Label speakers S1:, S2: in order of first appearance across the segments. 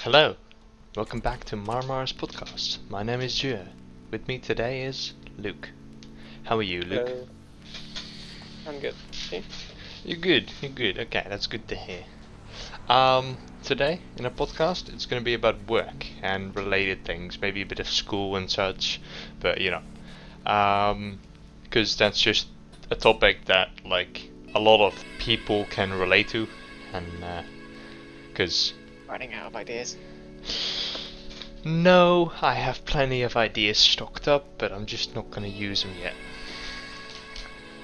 S1: Hello, welcome back to Marmaris podcast. My name is Jue. With me today is Luke. How are you, Luke?
S2: Hello. I'm good. You?
S1: You're good. Okay, that's good to hear. Today in a podcast, it's going to be about work and related things, maybe a bit of school and such, but because that's just a topic that a lot of people can relate to, and because.
S2: Running out of ideas.
S1: No, I have plenty of ideas stocked up, but I'm just not gonna use them yet.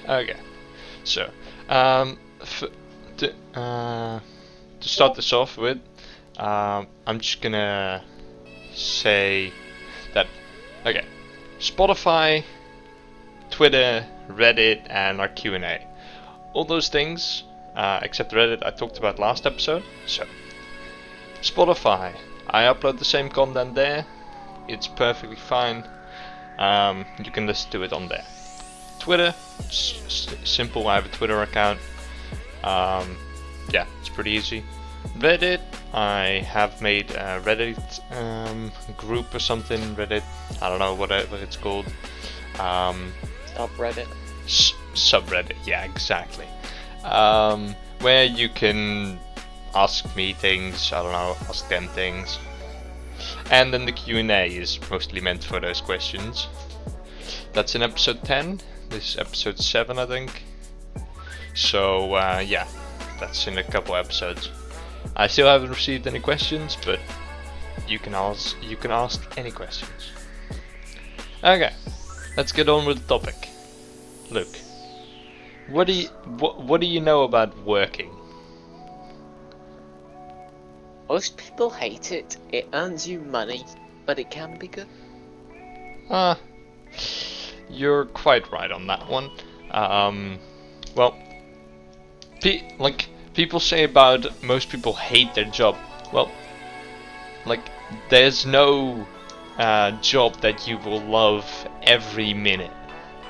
S1: Okay, so to start this off with, I'm just gonna say that Spotify, Twitter, Reddit, and our Q&A, all those things, except Reddit, I talked about last episode. So. Spotify, I upload the same content there. It's perfectly fine. You can listen to it on there. Twitter, simple. I have a Twitter account. Yeah, it's pretty easy. Reddit, I have made a Reddit group or something. Reddit, I don't know whatever it's called.
S2: Subreddit.
S1: Subreddit, yeah, exactly. Where you can ask me things, I don't know, ask them things. And then the Q&A is mostly meant for those questions. That's in episode 10, this is episode 7 I think. So yeah, that's in a couple episodes. I still haven't received any questions, but you can ask any questions. Okay, let's get on with the topic. Look, what do you know about working?
S2: Most people hate it. It earns you money, but it can be good.
S1: You're quite right on that one. Well, people say about most people hate their job. Well, there's no job that you will love every minute.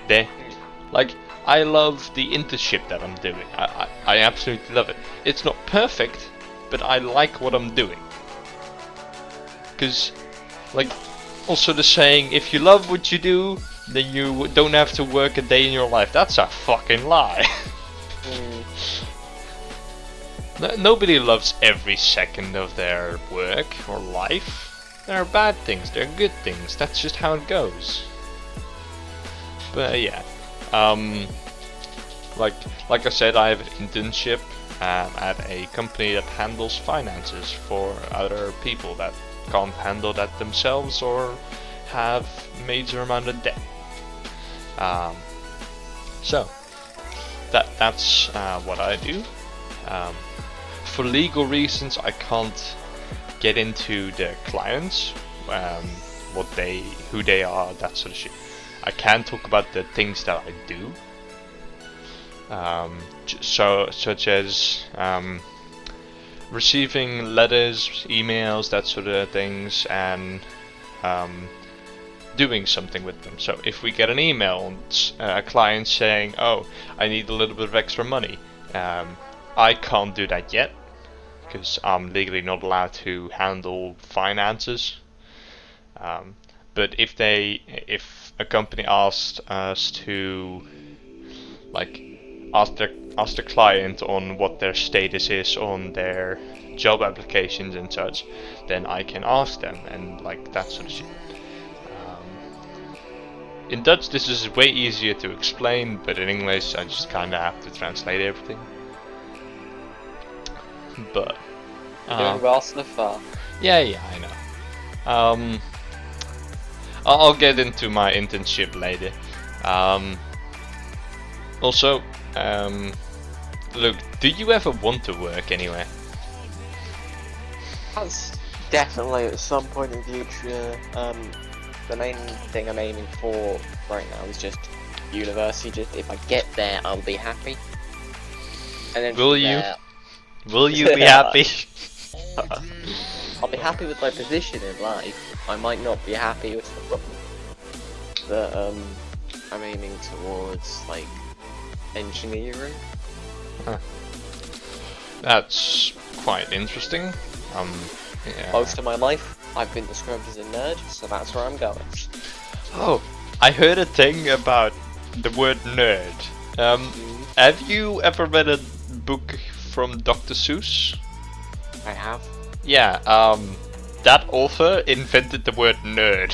S1: I love the internship that I'm doing. I absolutely love it. It's not perfect, but I like what I'm doing. Because, also the saying, if you love what you do, then you don't have to work a day in your life. That's a fucking lie. Nobody loves every second of their work or life. There are bad things, there are good things. That's just how it goes. But yeah, like I said, I have an internship at a company that handles finances for other people that can't handle that themselves or have major amount of debt. So that's what I do. For legal reasons, I can't get into the clients, who they are, that sort of shit. I can talk about the things that I do. Such as receiving letters, emails, that sort of things, and doing something with them. So if we get an email, a client saying, "Oh, I need a little bit of extra money," I can't do that yet because I'm legally not allowed to handle finances. But if a company asked us to ask the client on what their status is on their job applications and such, then I can ask them and that sort of shit. In Dutch this is way easier to explain, but in English I just kinda have to translate everything. But
S2: Doing well so far.
S1: yeah, I know. I'll get into my internship later. Also, look, do you ever want to work anywhere?
S2: That's definitely at some point in the future. The main thing I'm aiming for right now is just university. Just if I get there, I'll be happy. And then
S1: Will you be happy?
S2: I'll be happy with my position in life. I might not be happy with but I'm aiming towards engineering.
S1: That's quite interesting. Yeah.
S2: Most of my life, I've been described as a nerd, so that's where I'm going.
S1: Oh, I heard a thing about the word nerd. Have you ever read a book from Dr. Seuss?
S2: I have.
S1: Yeah, that author invented the word nerd.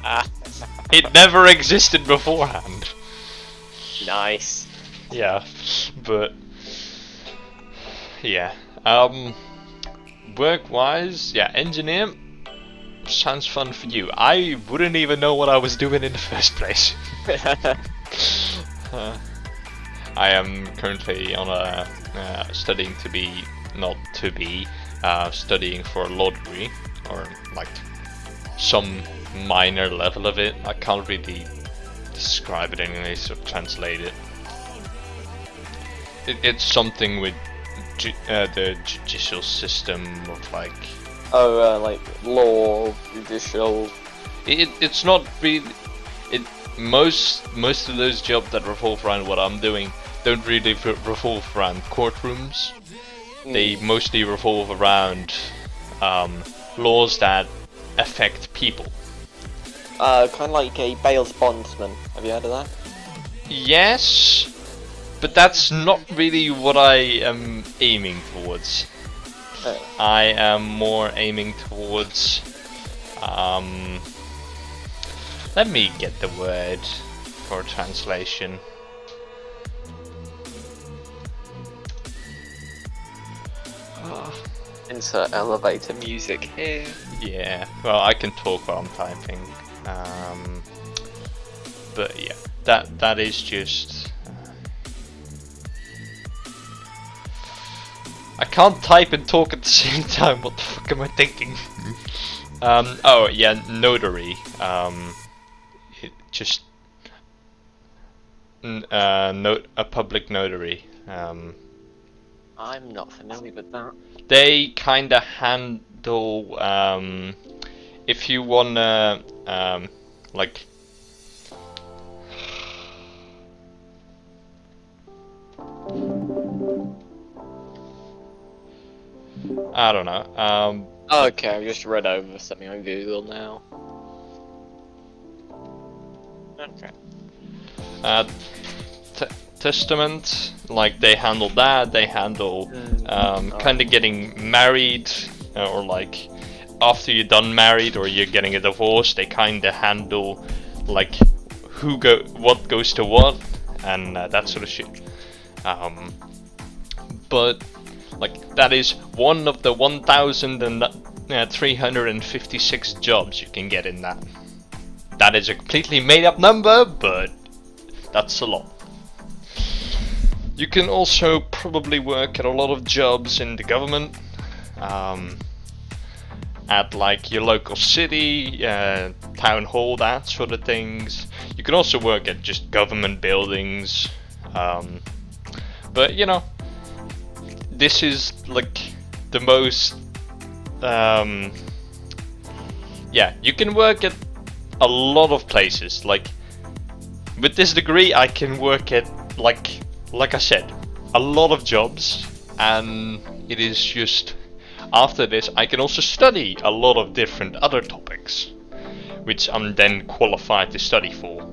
S2: Ah,
S1: It never existed beforehand.
S2: nice.
S1: Yeah, but yeah. Work-wise, yeah, engineer sounds fun for you. I wouldn't even know what I was doing in the first place. I am currently on a studying to be, not to be, studying for a law degree, or like some minor level of it. I can't really describe it in English or translate it. It's something with the judicial system of like.
S2: Oh, like law, judicial.
S1: It's not really. Most of those jobs that revolve around what I'm doing don't really revolve around courtrooms. They mostly revolve around laws that affect people.
S2: Kind of like a bail's bondsman. Have you heard of that?
S1: Yes, but that's not really what I am aiming towards. I am more aiming towards. Let me get the word for translation.
S2: Insert elevator music here.
S1: Yeah, well, I can talk while I'm typing. But yeah, that is just. I can't type and talk at the same time. What the fuck am I thinking? Oh yeah, notary. Just a public notary.
S2: I'm not familiar with that.
S1: They kind of handle if you wanna like. I don't know.
S2: Okay, I've just read over something on Google now. Okay.
S1: Testament, like they handle that. They handle kind of getting married, or like after you're done married or you're getting a divorce. They kind of handle like what goes to what, and that sort of shit. But like that is one of the 1,356 jobs you can get in that. That is a completely made up number, but that's a lot. You can also probably work at a lot of jobs in the government, at like your local city, town hall, that sort of things. You can also work at just government buildings, but you know, this is like the most, yeah, you can work at a lot of places. Like with this degree I can work at like I said, a lot of jobs, and it is just after this I can also study a lot of different other topics which I'm then qualified to study for.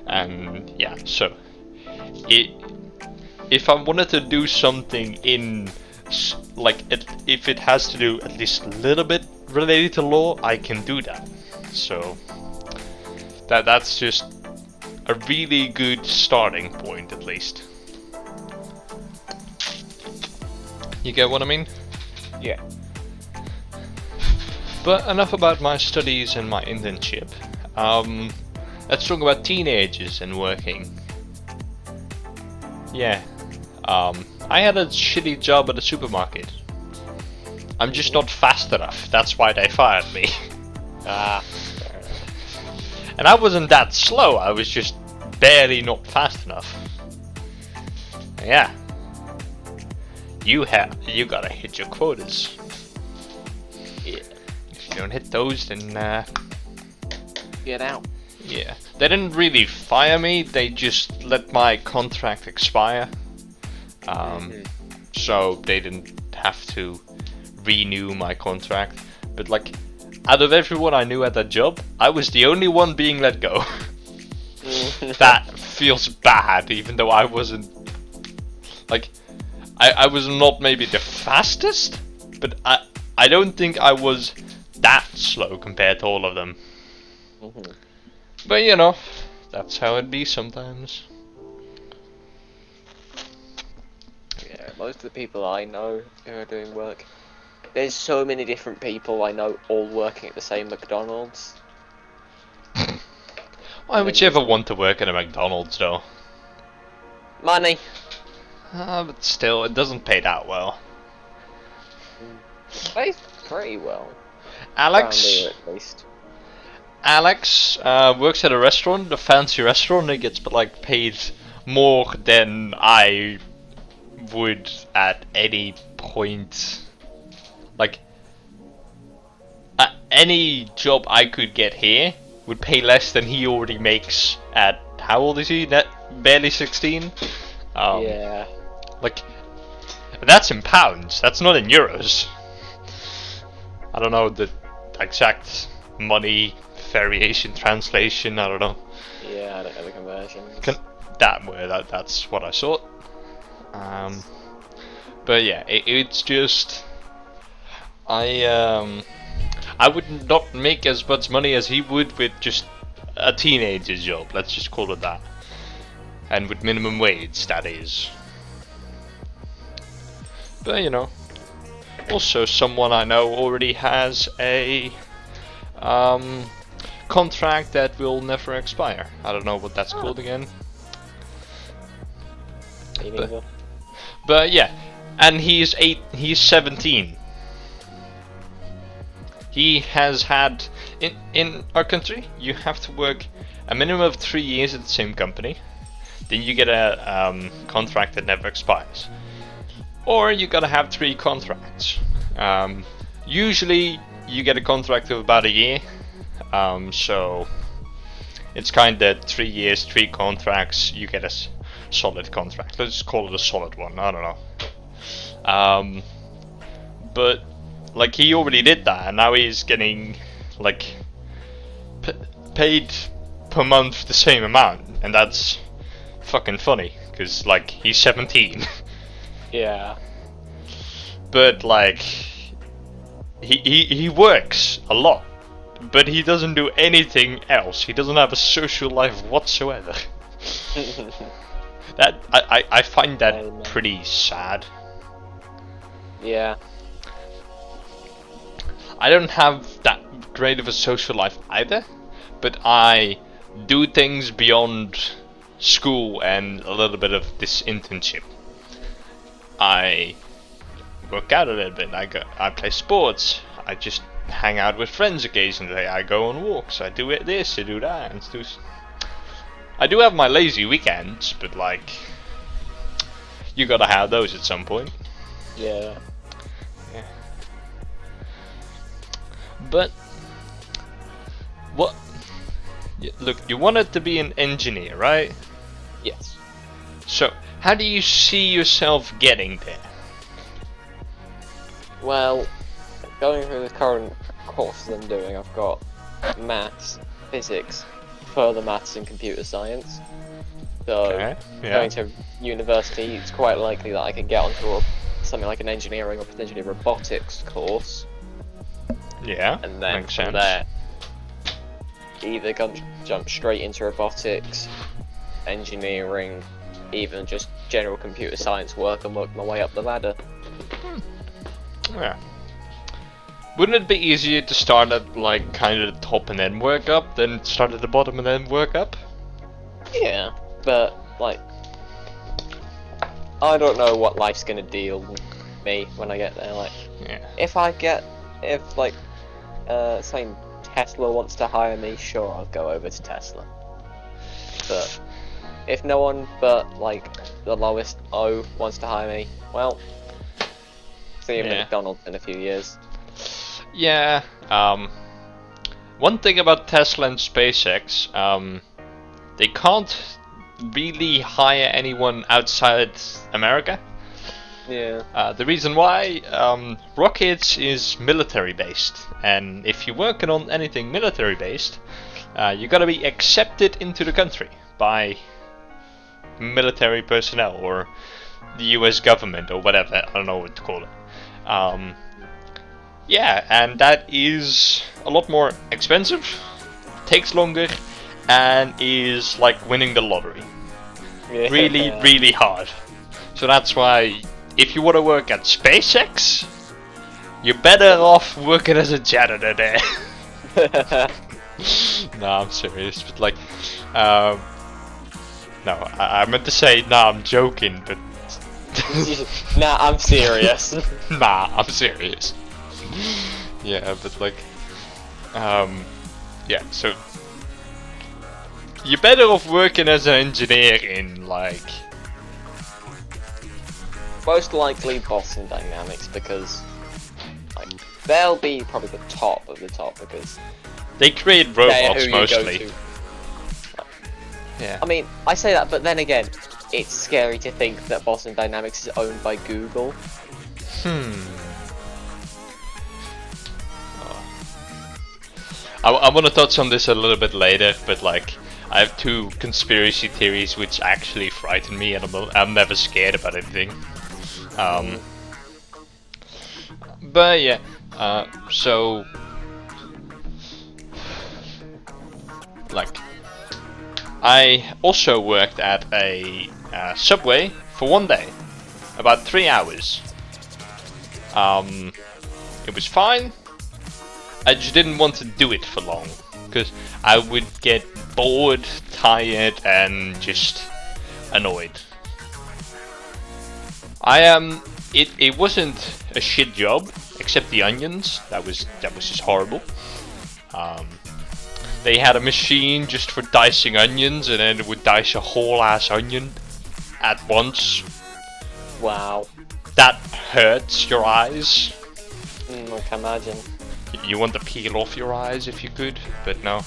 S1: And yeah, so if I wanted to do something in like if it has to do at least a little bit related to law, I can do that. So that's just a really good starting point, at least. You get what I mean?
S2: Yeah.
S1: But enough about my studies and my internship. Let's talk about teenagers and working. Yeah. I had a shitty job at a supermarket. I'm just not fast enough. That's why they fired me. And I wasn't that slow. I was just barely not fast enough. Yeah. You gotta hit your quotas. Yeah. If you don't hit those, then
S2: Get out.
S1: yeah. They didn't really fire me. They just let my contract expire. so they didn't have to renew my contract. But like, out of everyone I knew at that job, I was the only one being let go. That feels bad, even though I wasn't, like, I was not maybe the fastest, but I don't think I was that slow compared to all of them. But you know, that's how it be sometimes.
S2: Yeah, most of the people I know who are doing work, there's so many different people I know all working at the same McDonald's.
S1: Why would you ever want to work at a McDonald's though?
S2: Money.
S1: But still, it doesn't pay that well.
S2: Pays pretty well.
S1: Alex
S2: Around here, at least.
S1: Works at a restaurant, a fancy restaurant, and gets like paid more than I would at any point. Like, any job I could get here would pay less than he already makes at, how old is he? Barely 16?
S2: Yeah.
S1: Like, that's in pounds, that's not in euros. I don't know the exact money variation translation, I don't know.
S2: Yeah, I don't know the conversion.
S1: That's what I saw. But yeah, it's just, I would not make as much money as he would with just a teenager's job, let's just call it that. And with minimum wage, that is. But you know, also someone I know already has a contract that will never expire. I don't know what that's called again. But yeah, and he's 17. He has had, in our country, you have to work a minimum of 3 years at the same company. Then you get a contract that never expires. Or you gotta have 3 contracts. Usually you get a contract of about a year. So it's kinda 3 years, 3 contracts, you get a solid contract. Let's just call it a solid one, I don't know. But like, he already did that, and now he's getting like paid per month the same amount, and that's fucking funny, because like, he's 17.
S2: Yeah.
S1: But like, he works a lot, but he doesn't do anything else. He doesn't have a social life whatsoever. That I find that pretty sad.
S2: Yeah.
S1: I don't have that great of a social life either, but I do things beyond school and a little bit of this internship. I work out a little bit, I play sports, I just hang out with friends occasionally, I go on walks, I do this, I do that, and I do have my lazy weekends, but like, you gotta have those at some point.
S2: Yeah.
S1: Yeah. But what? Look, you wanted to be an engineer, right?
S2: Yes.
S1: So, how do you see yourself getting there?
S2: Well, going through the current course I'm doing, I've got maths, physics, further maths and computer science. So,
S1: Okay, yeah.
S2: going to university, it's quite likely that I can get onto something like an engineering or potentially robotics course.
S1: Yeah,
S2: And then
S1: makes
S2: from
S1: sense.
S2: there, either jump straight into robotics, engineering, even just general computer science work and work my way up the ladder.
S1: Yeah. Wouldn't it be easier to start at like kind of the top and then work up, than start at the bottom and then work up?
S2: Yeah, but like, I don't know what life's gonna deal with me when I get there. Like,
S1: Yeah.
S2: if like, say Tesla wants to hire me, sure, I'll go over to Tesla. But if no one but like the lowest O wants to hire me, well, see you at
S1: Yeah.
S2: McDonald's in a few years.
S1: Yeah. One thing about Tesla and SpaceX, they can't really hire anyone outside America.
S2: Yeah.
S1: The reason why rockets is military based, and if you're working on anything military based, you gotta be accepted into the country by military personnel or the US government or whatever. I don't know what to call it. Yeah, and that is a lot more expensive, takes longer, and is like winning the lottery.
S2: Yeah.
S1: Really, really hard. So that's why, if you want to work at SpaceX, you're better off working as a janitor there. No, I'm serious, but like, no, I meant to say, nah, I'm joking, but
S2: Nah, I'm serious.
S1: nah, I'm serious. Yeah, but like, yeah, so you're better off working as an engineer in like,
S2: Most likely Boston Dynamics, because like they'll be probably the top of the top, because
S1: they create
S2: they're
S1: robots
S2: who you go
S1: mostly.
S2: to.
S1: Yeah.
S2: I mean, I say that, but then again, it's scary to think that Boston Dynamics is owned by Google.
S1: I want to touch on this a little bit later, but like, I have two conspiracy theories which actually frighten me, and I'm never scared about anything. But yeah, so like, I also worked at a Subway for one day, about 3 hours. It was fine. I just didn't want to do it for long, because I would get bored, tired, and just annoyed. It wasn't a shit job, except the onions. That was just horrible. They had a machine just for dicing onions, and then it would dice a whole ass onion at once.
S2: Wow.
S1: That hurts your eyes.
S2: I can imagine.
S1: You want to peel off your eyes if you could, but no.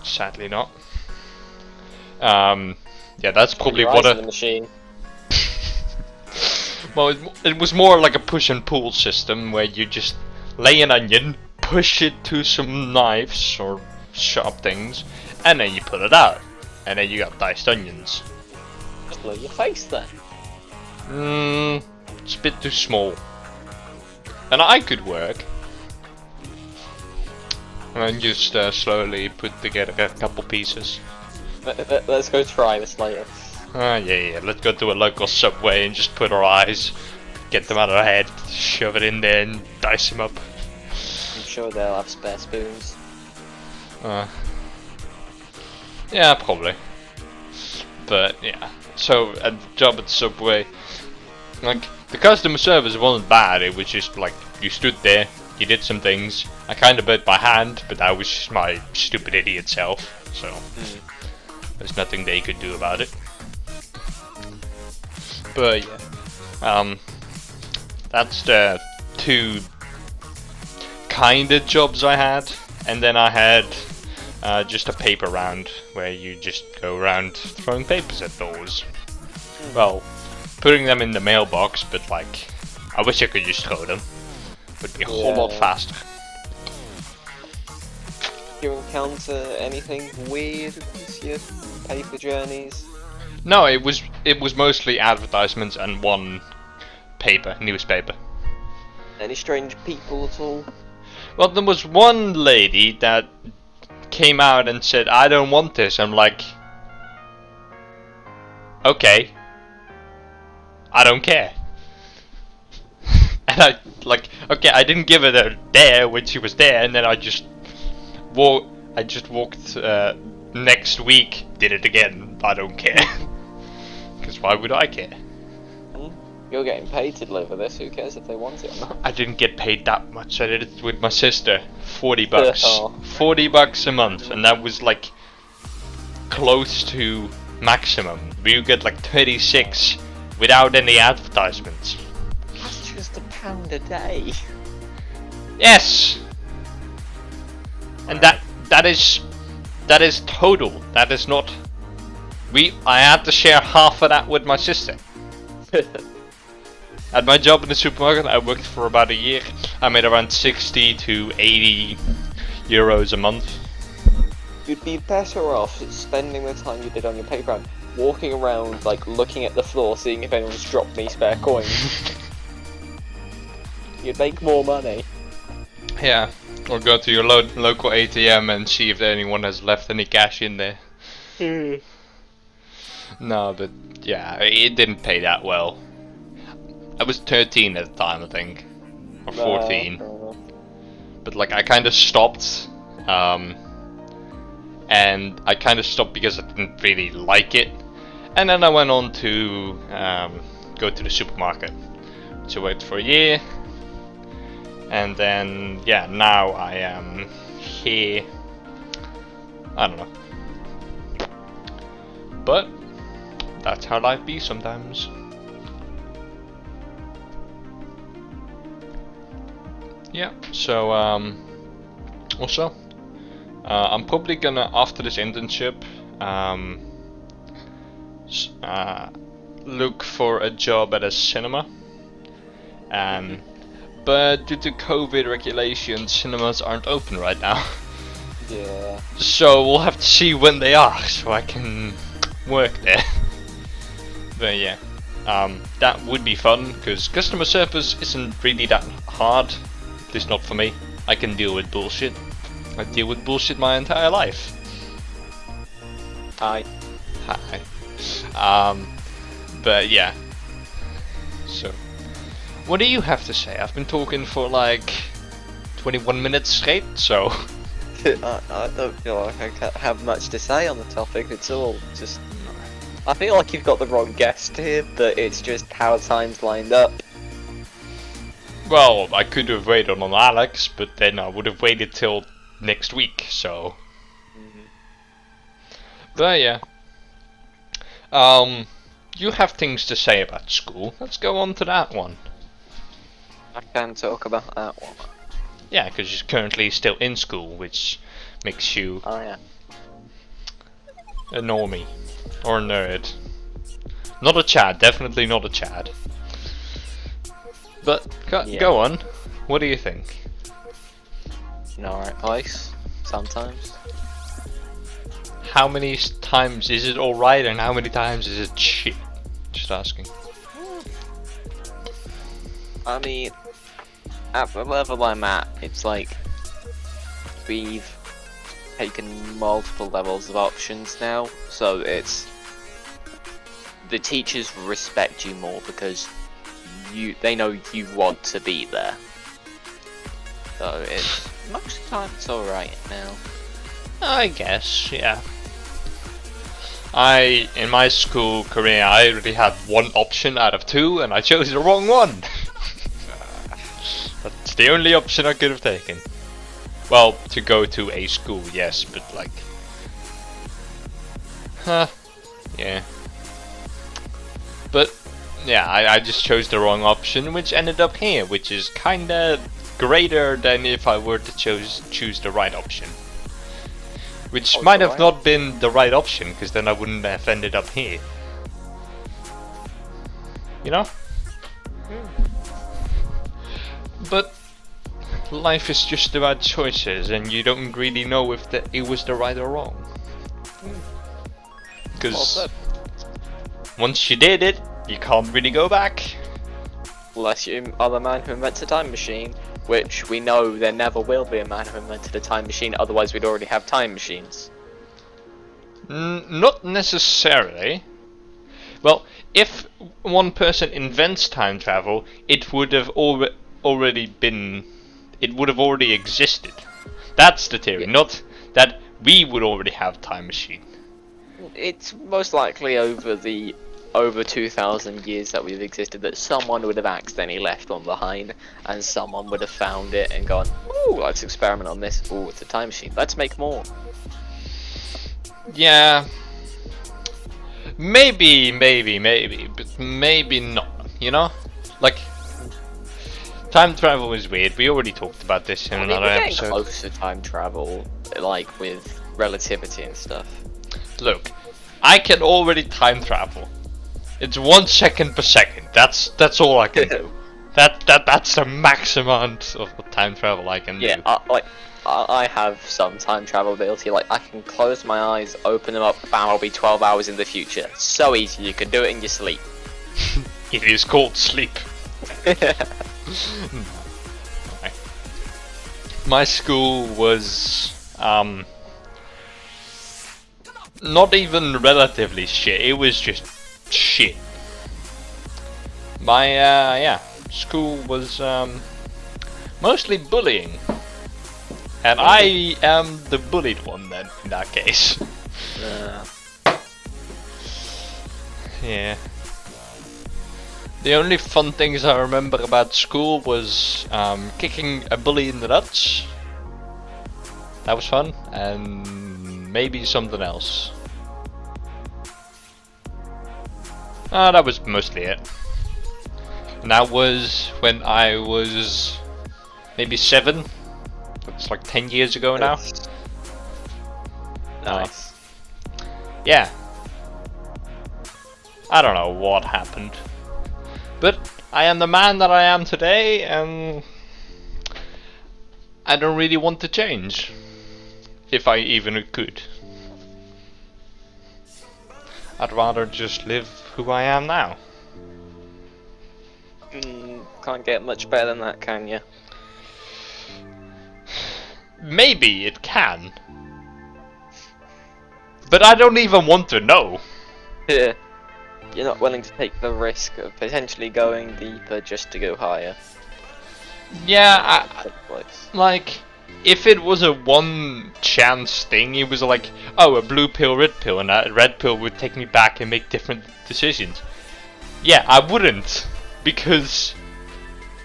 S1: Sadly not. Yeah, that's probably
S2: Your
S1: what
S2: eyes in the machine.
S1: Well, it was more like a push and pull system where you just lay an onion, push it to some knives or sharp things, and then you put it out, and then you got diced onions.
S2: Just blow your face then.
S1: It's a bit too small. And I could work. And just slowly put together a couple pieces.
S2: Let's go try this later.
S1: Yeah, let's go to a local Subway and just put our eyes, get them out of our head, shove it in there and dice them up.
S2: I'm sure they'll have spare spoons.
S1: Yeah, probably. But yeah, so a job at Subway, like, the customer service wasn't bad, it was just like, you stood there, you did some things, I kinda bit by hand, but that was just my stupid idiot self, so there's nothing they could do about it. But yeah, that's the two kinda jobs I had, and then I had just a paper round where you just go around throwing papers at doors. Well, putting them in the mailbox, but like, I wish I could just throw them. Would be a whole lot faster.
S2: Do you encounter anything weird with your paper journeys?
S1: No, it was mostly advertisements and one newspaper.
S2: Any strange people at all?
S1: Well, there was one lady that came out and said, "I don't want this." I'm like, okay, I don't care. And I like, okay, I didn't give it a there when she was there, and then I just walked next week, did it again. I don't care. Because why would I care?
S2: You're getting paid to deliver this, who cares if they want it or not?
S1: I didn't get paid that much. I did it with my sister. 40 bucks.
S2: Oh.
S1: 40 bucks a month, and that was like close to maximum. You get like 36 without any advertisements.
S2: That's just £1 a day.
S1: Yes. And that is total. That is not. I had to share half of that with my sister. At my job in the supermarket, I worked for about a year. I made around 60 to 80 euros a month.
S2: You'd be better off spending the time you did on your playground walking around, like, looking at the floor, seeing if anyone's dropped me spare coins. You'd make more money.
S1: Yeah, or go to your local ATM and see if anyone has left any cash in there. No, but yeah, it didn't pay that well. I was 13 at the time, I think, or 14. But like, I kind of stopped, and I kind of stopped because I didn't really like it. And then I went on to go to the supermarket. So I worked for a year, and then yeah, now I am here. I don't know, but that's how life be sometimes. Yeah. So also, I'm probably gonna, after this internship, look for a job at a cinema. But due to COVID regulations, cinemas aren't open right now.
S2: Yeah.
S1: So we'll have to see when they are, so I can work there. But yeah, that would be fun, because customer service isn't really that hard. At least not for me. I can deal with bullshit. I deal with bullshit my entire life.
S2: Hi.
S1: Hi. But yeah. So, what do you have to say? I've been talking for like 21 minutes straight, so...
S2: I don't feel like I have much to say on the topic. It's all just... I feel like you've got the wrong guest here, but it's just how time's lined up.
S1: Well, I could have waited on Alex, but then I would have waited till next week, so... But yeah. You have things to say about school. Let's go on to that one.
S2: I can talk about that one.
S1: Yeah, because you're currently still in school, which makes you
S2: Oh yeah.
S1: a normie. Or a nerd. Not a Chad, definitely not a Chad. But, go on. What do you think?
S2: In alright place, sometimes.
S1: How many times is it alright and how many times is it shit? Just asking.
S2: I mean, at the level I'm at, it's like we've taken multiple levels of options now, so it's the teachers respect you more because they know you want to be there. So it's most of the time it's alright now.
S1: I guess, yeah. In my school career, I already had one option out of two, and I chose the wrong one. That's the only option I could have taken. Well, to go to a school, yes, but like... yeah. But, yeah, I just chose the wrong option, which ended up here, which is kinda greater than if I were to choose the right option. Which might have not been the right option, because then I wouldn't have ended up here. You know? But life is just about choices, and you don't really know if it was the right or wrong. Because once you did it, you can't really go back.
S2: Unless you are the man who invented a time machine, which we know there never will be a man who invented a time machine, otherwise we'd already have time machines.
S1: Not necessarily. Well, if one person invents time travel, it would have already existed. That's the theory, not that we would already have time machine.
S2: It's most likely over 2,000 years that we've existed that someone would have accidentally left one behind, and someone would have found it and gone, ooh, let's experiment on this. Ooh, it's a time machine. Let's make more.
S1: Yeah. Maybe, but maybe not, you know? Like, time travel is weird. We already talked about this in another episode.
S2: Close to time travel, like with relativity and stuff.
S1: Look, I can already time travel. It's 1 second per second. That's all I can do. That's the maximum amount of time travel I can
S2: Yeah,
S1: do.
S2: I have some time travel ability. Like, I can close my eyes, open them up, bam, I'll be 12 hours in the future. So easy, you can do it in your sleep.
S1: It is called sleep. My school was not even relatively shit. It was just shit. My school was mostly bullying, and I am the bullied one then in that case. Yeah. The only fun things I remember about school was kicking a bully in the nuts. That was fun, and maybe something else. That was mostly it. And that was when I was maybe 7. That's like 10 years ago now.
S2: Nice.
S1: Yeah. I don't know what happened. But I am the man that I am today, and I don't really want to change. If I even could. I'd rather just live who I am now.
S2: Can't get much better than that, can you?
S1: Maybe it can. But I don't even want to know.
S2: Yeah. You're not willing to take the risk of potentially going deeper just to go higher.
S1: Yeah, like, if it was a one chance thing, it was like, oh, a blue pill, red pill, and a red pill would take me back and make different decisions. Yeah, I wouldn't, because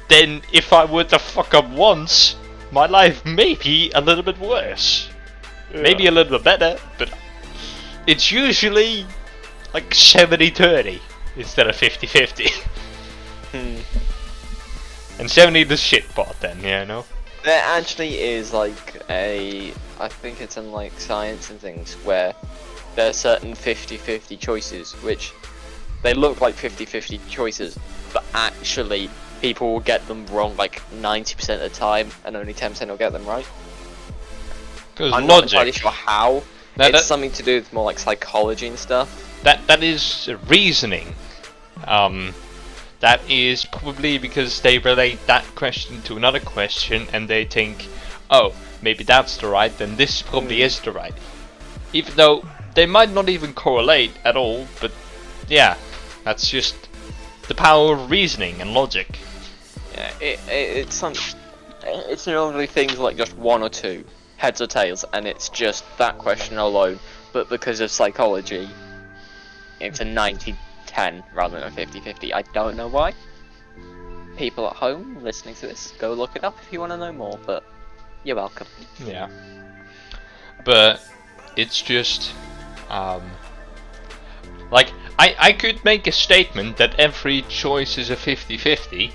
S1: then if I were to fuck up once, my life may be a little bit worse. Yeah. Maybe a little bit better, but it's usually like 70-30 instead of 50-50. And 70 the shit part then, you know?
S2: There actually is like I think it's in like science and things, where there are certain 50-50 choices, which they look like 50-50 choices, but actually people will get them wrong like 90% of the time, and only 10% will get them right.
S1: Because
S2: I'm
S1: logic.
S2: not entirely sure how. It's something to do with more like psychology and stuff.
S1: That is reasoning. That is probably because they relate that question to another question, and they think, oh, maybe that's the right, then this probably is the right. Even though they might not even correlate at all, but yeah, that's just the power of reasoning and logic.
S2: Yeah, it's normally things like just 1 or 2, heads or tails, and it's just that question alone. But because of psychology, it's a 90-10 rather than a 50-50. I don't know why. People at home listening to this, go look it up if you want to know more, but you're welcome.
S1: Yeah. But it's just, like, I could make a statement that every choice is a 50-50.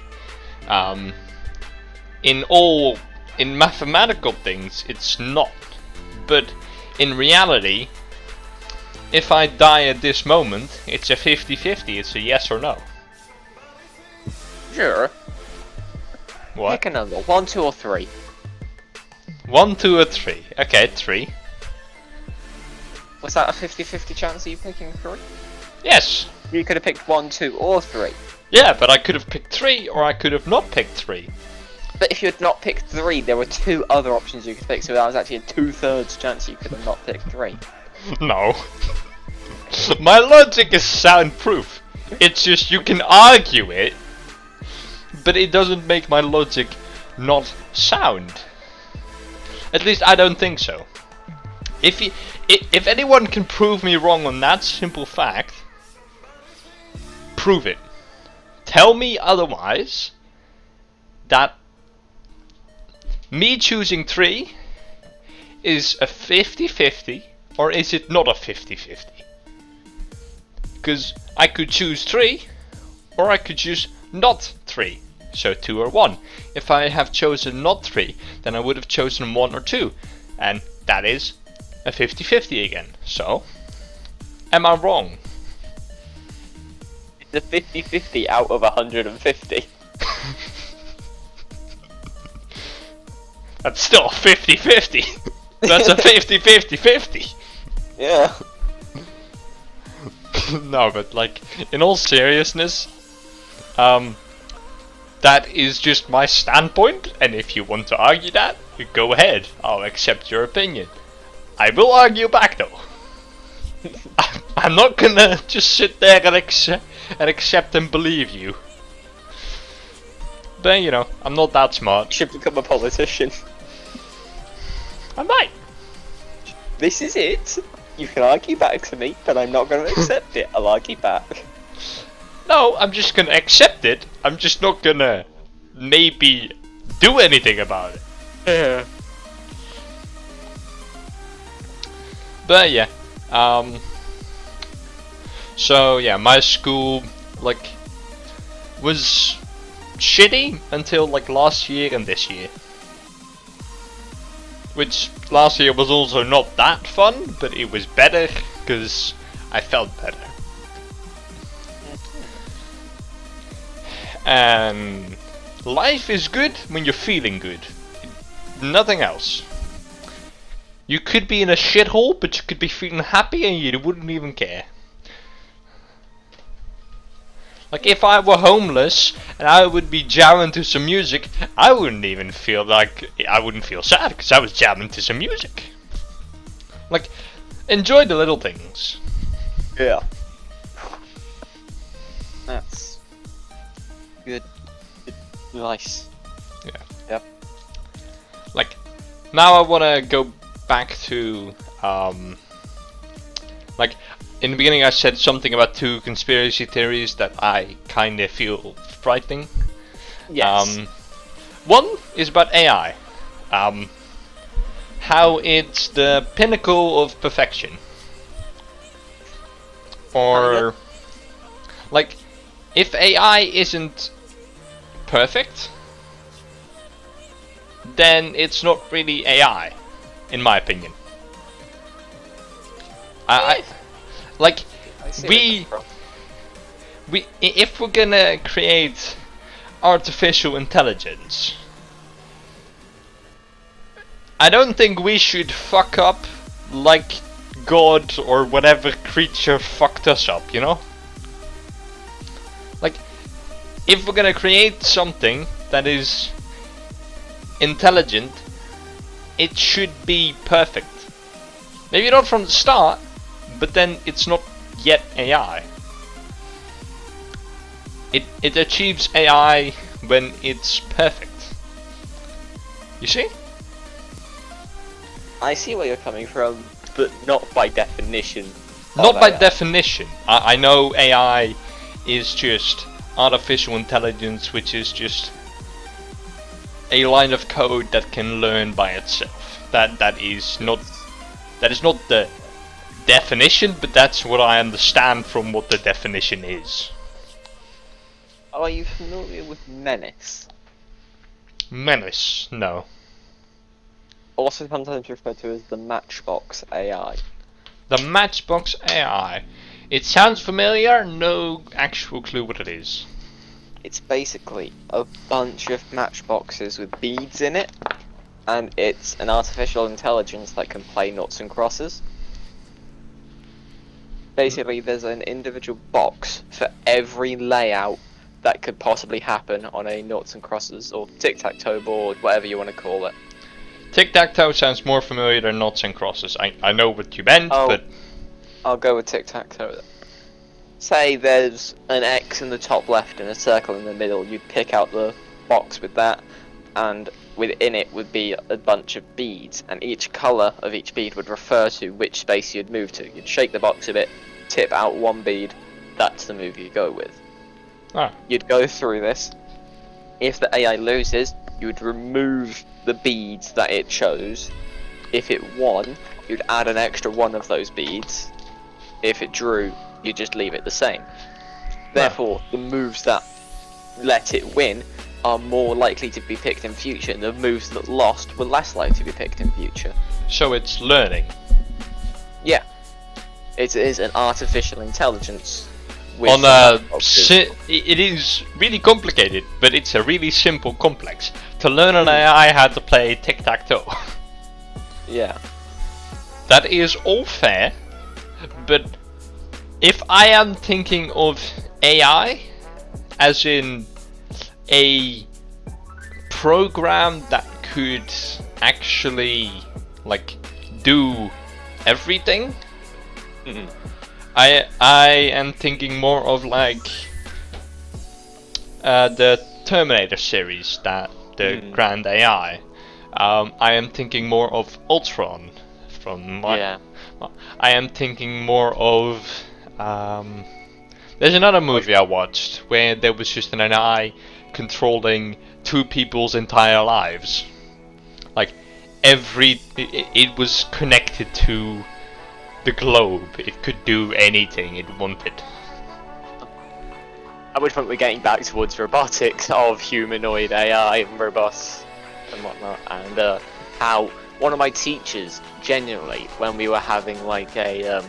S1: In mathematical things, it's not. But in reality, if I die at this moment, it's a 50-50. It's a yes or no.
S2: Sure.
S1: What?
S2: Pick a number. 1, 2, or 3.
S1: 1, 2, or 3. Okay, 3.
S2: Was that a 50-50 chance of you picking 3?
S1: Yes.
S2: You could have picked 1, 2, or 3.
S1: Yeah, but I could have picked 3, or I could have not picked 3.
S2: But if you had not picked 3, there were 2 other options you could pick, so that was actually a 2/3 chance you could have not picked 3.
S1: No. My logic is soundproof. It's just you can argue it, but it doesn't make my logic not sound. At least I don't think so. If anyone can prove me wrong on that simple fact, prove it. Tell me otherwise that me choosing 3 is a 50-50, or is it not a 50-50? Because I could choose 3, or I could choose not 3. So 2 or 1. If I have chosen not 3, then I would have chosen 1 or 2. And that is a 50-50 again. So, am I wrong?
S2: a 50-50 out of 150.
S1: That's still 50-50. That's a 50-50-50.
S2: Yeah.
S1: No, but like, in all seriousness, that is just my standpoint, and if you want to argue that, go ahead. I'll accept your opinion. I will argue back though. I'm not gonna just sit there and accept and believe you. But you know, I'm not that smart.
S2: You should become a politician.
S1: I might.
S2: This is it. You can argue back to me, but I'm not going to accept it. I'll argue back.
S1: No, I'm just gonna accept it. I'm just not gonna maybe do anything about it.
S2: Yeah.
S1: But yeah, so yeah, my school like was shitty until like last year and this year. Which last year was also not that fun, but it was better because I felt better. And life is good when you're feeling good. Nothing else. You could be in a shithole, but you could be feeling happy and you wouldn't even care. Like if I were homeless and I would be jamming to some music, I wouldn't even feel like, I wouldn't feel sad because I was jamming to some music. Like, enjoy the little things.
S2: Yeah. That's good. Nice.
S1: Yeah.
S2: Yep.
S1: Like, now I want to go back to, like, in the beginning I said something about 2 conspiracy theories that I kind of feel frightening.
S2: Yes.
S1: One is about AI. How it's the pinnacle of perfection. Or, like, if AI isn't perfect, then it's not really AI, in my opinion. Like, if we're gonna create artificial intelligence, I don't think we should fuck up like God or whatever creature fucked us up, you know? Like, if we're gonna create something that is intelligent, it should be perfect. Maybe not from the start, but then it's not yet AI. It achieves AI when it's perfect. You see?
S2: I see where you're coming from, but not by definition.
S1: Not by
S2: AI.
S1: definition. I know AI is just artificial intelligence, which is just a line of code that can learn by itself. That is not the definition, but that's what I understand from what the definition is.
S2: Are you familiar with Menace?
S1: Menace? No.
S2: Also sometimes referred to as the Matchbox AI.
S1: The Matchbox AI. It sounds familiar, no actual clue what it is.
S2: It's basically a bunch of matchboxes with beads in it, and it's an artificial intelligence that can play noughts and crosses. Basically, there's an individual box for every layout that could possibly happen on a noughts and crosses or tic-tac-toe board, whatever you want to call it.
S1: Tic-tac-toe sounds more familiar than noughts and crosses. I know what you meant, but...
S2: I'll go with tic-tac-toe then. Say there's an X in the top left and a circle in the middle, you'd pick out the box with that, and within it would be a bunch of beads, and each colour of each bead would refer to which space you'd move to. You'd shake the box a bit, tip out one bead, that's the move you go with.
S1: Ah.
S2: You'd go through this. If the AI loses, you would remove the beads that it chose. If it won, you'd add an extra one of those beads. If it drew, you just leave it the same. Therefore, the moves that let it win are more likely to be picked in future, and the moves that lost were less likely to be picked in future.
S1: So it's learning.
S2: Yeah. It is an artificial intelligence with
S1: On
S2: some
S1: a
S2: boxes.
S1: it is really complicated, but it's a really simple complex. To learn an
S2: Hmm.
S1: AI how to play tic-tac-toe.
S2: Yeah.
S1: That is all fair, but if I am thinking of AI as in a program that could actually like do everything,
S2: Mhm.
S1: I am thinking more of like the Terminator series, that the Grand AI. I am thinking more of Ultron from my.
S2: Yeah.
S1: I am thinking more of. There's another movie I watched where there was just an AI controlling two people's entire lives. Like it was connected to the globe. It could do anything it wanted.
S2: At which point we're getting back towards robotics of humanoid AI and robots and whatnot, and how one of my teachers, genuinely, when we were having like a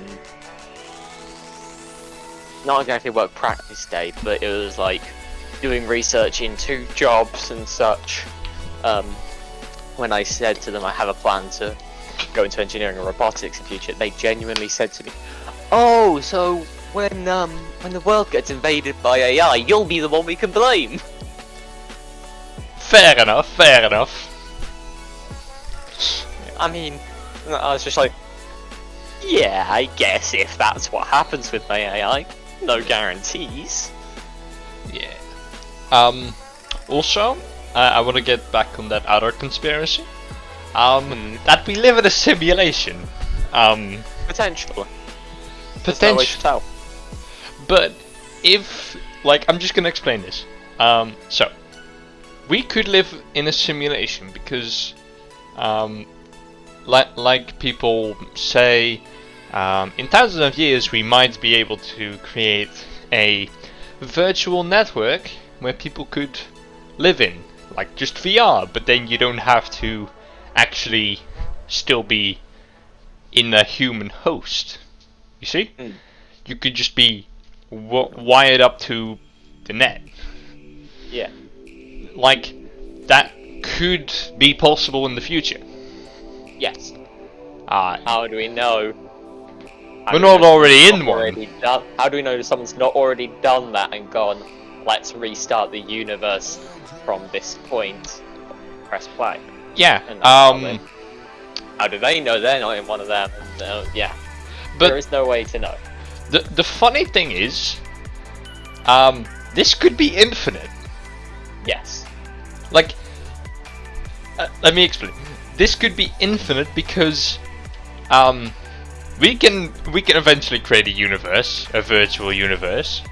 S2: not exactly work practice day, but it was like doing research into jobs and such. When I said to them I have a plan to go into engineering or robotics in future, they genuinely said to me, "Oh, so when the world gets invaded by AI, you'll be the one we can blame."
S1: Fair enough. Fair enough.
S2: I mean, I was just like, yeah, I guess if that's what happens with my AI, no guarantees.
S1: Yeah. Also, I want to get back on that other conspiracy. That we live in a simulation.
S2: Potential. There's no way to
S1: Potential.
S2: tell.
S1: But if, like, I'm just gonna explain this. So, we could live in a simulation because, like people say, in thousands of years we might be able to create a virtual network where people could live in, like just VR, but then you don't have to actually still be in a human host. You see? You could just be wired up to the net.
S2: Yeah.
S1: Like, that could be possible in the future.
S2: Yes.
S1: Uh,
S2: How do we know?
S1: We're not already in one.
S2: How do we know that someone's not already done that and gone, let's restart the universe from this point? Press play.
S1: Yeah.
S2: And that's how do they know they're not in one of them? And, yeah.
S1: But
S2: there is no way to know.
S1: the funny thing is, this could be infinite.
S2: Yes.
S1: Like, let me explain. This could be infinite because, we can eventually create a universe, a virtual universe.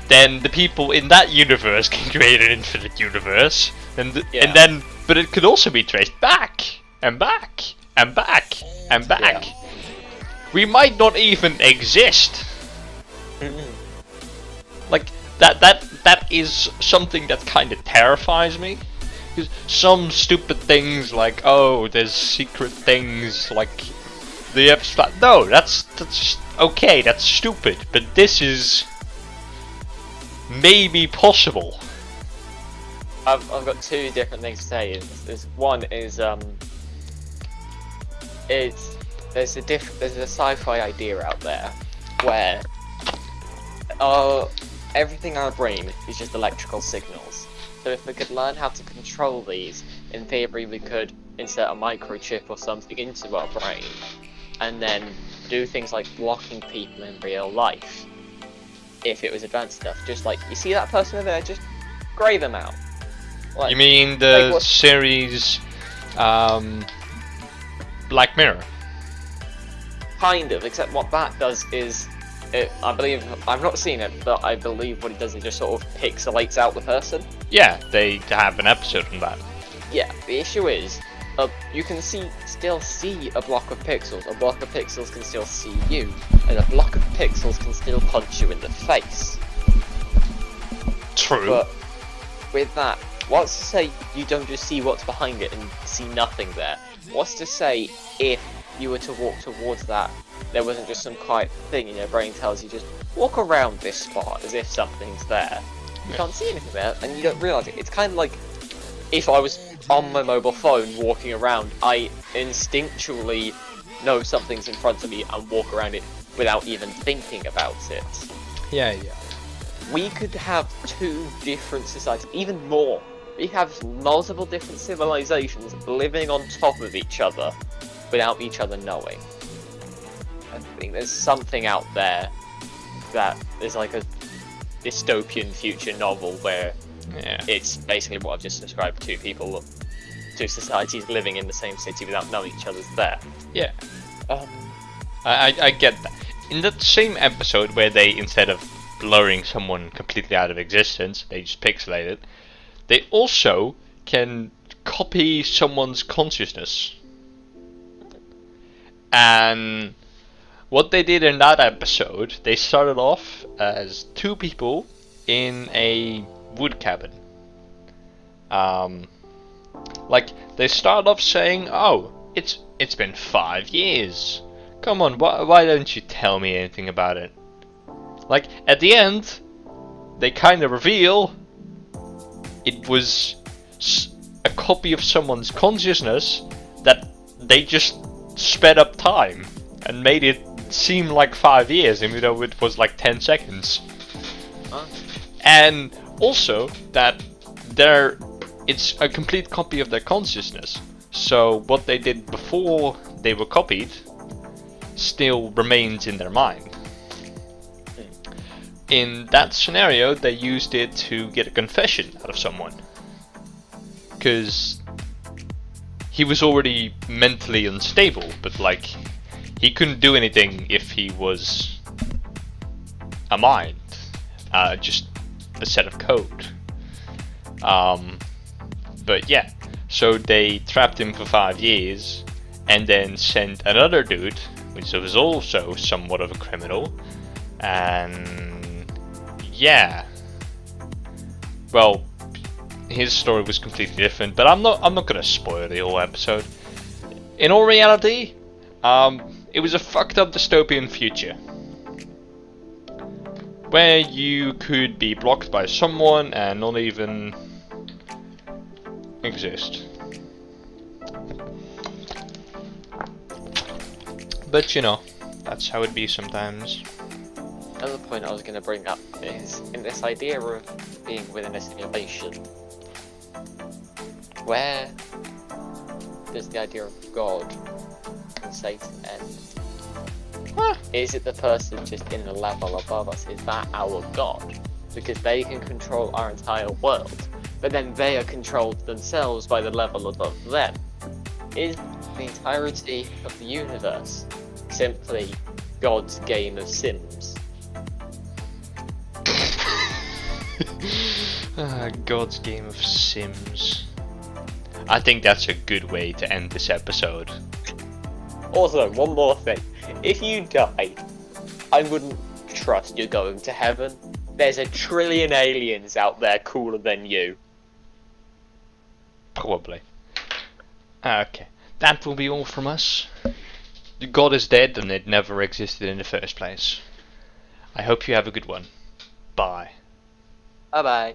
S1: Then the people in that universe can create an infinite universe, and then, but it could also be traced back and back and back and back.
S2: Yeah.
S1: We might not even exist. Like that is something that kind of terrifies me. Because some stupid things like, oh, there's secret things like the episode. No, that's okay. That's stupid. But this is maybe possible.
S2: I've got two different things to say. One is there's a sci-fi idea out there where everything in our brain is just electrical signals. So if we could learn how to control these, in theory we could insert a microchip or something into our brain, and then do things like blocking people in real life. If it was advanced enough, just like, you see that person over there, just grey them out. Like,
S1: You mean the series Black Mirror?
S2: kind of, except what that does is, I believe, I've not seen it, but I believe what it does is just sort of pixelates out the person.
S1: Yeah, they have an episode on that.
S2: Yeah, the issue is, you can still see a block of pixels. A block of pixels can still see you, and a block of pixels can still punch you in the face.
S1: True.
S2: But with that, what's to say you don't just see what's behind it and see nothing there? What's to say if you were to walk towards that there wasn't just some quiet thing in your brain tells you just walk around this spot as if something's there. You can't see anything there, and you don't realise it. It's kind of like if I was on my mobile phone walking around, I instinctually know something's in front of me and walk around it without even thinking about it.
S1: Yeah.
S2: We could have 2 different societies, even more. We have multiple different civilizations living on top of each other without each other knowing. I think there's something out there that is like a dystopian future novel where it's basically what I've just described: 2 societies living in the same city without knowing each other's there.
S1: Yeah. I get that. In that same episode where they, instead of blurring someone completely out of existence, they just pixelate it, they also can copy someone's consciousness. And what they did in that episode, they started off as 2 people in a wood cabin. Like, they start off saying, "Oh, it's been 5 years. Come on, why don't you tell me anything about it?" Like, at the end, they kind of reveal it was a copy of someone's consciousness that they just sped up time and made it seem like 5 years, even though it was like 10 seconds.
S2: Huh?
S1: And also that it's a complete copy of their consciousness. So what they did before they were copied still remains in their mind. In that scenario, they used it to get a confession out of someone, because he was already mentally unstable, but like, he couldn't do anything if he was a mind, just a set of code. But yeah, so they trapped him for 5 years, and then sent another dude, which was also somewhat of a criminal, and yeah, well, his story was completely different, but I'm not gonna spoil the whole episode. In all reality, it was a fucked up dystopian future where you could be blocked by someone and not even exist. But you know, that's how it be sometimes.
S2: Another point I was going to bring up is in this idea of being within a simulation. Where does the idea of God and Satan end? Is it the person just in the level above us? Is that our God? Because they can control our entire world, but then they are controlled themselves by the level above them. Is the entirety of the universe simply God's game of Sims?
S1: God's game of Sims. I think that's a good way to end this episode.
S2: Also, one more thing. If you died, I wouldn't trust you're going to heaven. There's a trillion aliens out there cooler than you.
S1: Probably. Okay, that will be all from us. God is dead and it never existed in the first place. I hope you have a good one. Bye.
S2: Bye bye.